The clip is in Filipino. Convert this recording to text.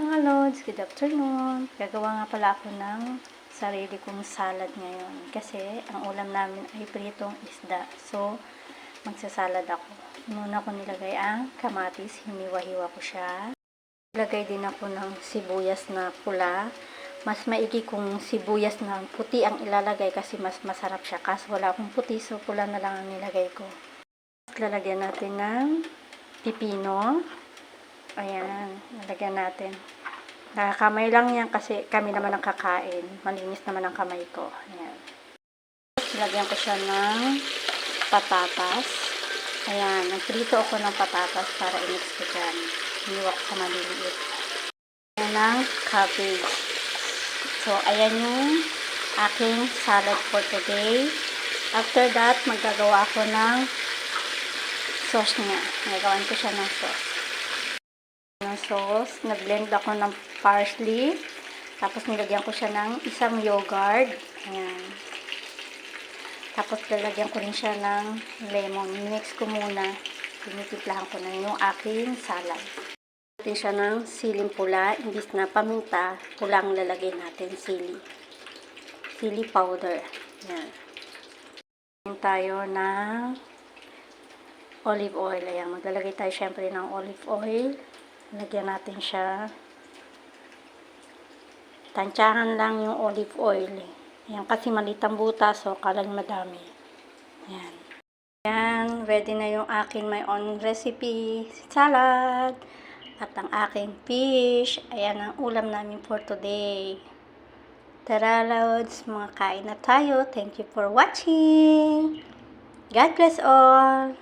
Mga lods, good afternoon. Gagawa nga pala ako ng sarili kong salad ngayon. Kasi ang ulam namin ay pritong isda. So, magsasalad ako. Muna ko nilagay ang kamatis, hiniwa-hiwa ko siya. Nilagay din ako ng sibuyas na pula. Mas maigi kung sibuyas na puti ang ilalagay kasi mas masarap siya. Kaso wala akong puti, so pula na lang ang nilagay ko. Lalagyan natin ng pipino. Ayan, nalagyan natin. Nakakamay lang yan kasi kami naman ang kakain. Malinis naman ang kamay ko. Ayan. Lagyan ko siya ng patatas. Ayan, nagprito ako ng patatas para i-mix ko dyan. Hiniwa ko sa maliliit. Ayan ang cabbage. So, ayan yung aking salad for today. After that, magagawa ako ng sauce niya. Nagawan ko siya ng sauce. Nag-blend ako ng parsley, tapos nilagyan ko siya ng isang yogurt. Ayan. Tapos lalagyan ko rin siya ng lemon. Mix ko muna. Tinitimplahan ko na yung aking salad. Natin siya ng siling pula, imbis na paminta, pulang lalagay natin sili. Sili powder. Ayan. Tayo ng olive oil. Ayan. Maglalagay tayo syempre ng olive oil. Lagyan natin siya. Tansyahan lang yung olive oil. Ayan, kasi maliit ang butas, so kalang madami. Ayan. Ayan, ready na yung akin my own recipe salad. At ang aking fish. Ayan ang ulam namin for today. Tara lods, mga kain na tayo. Thank you for watching. God bless all.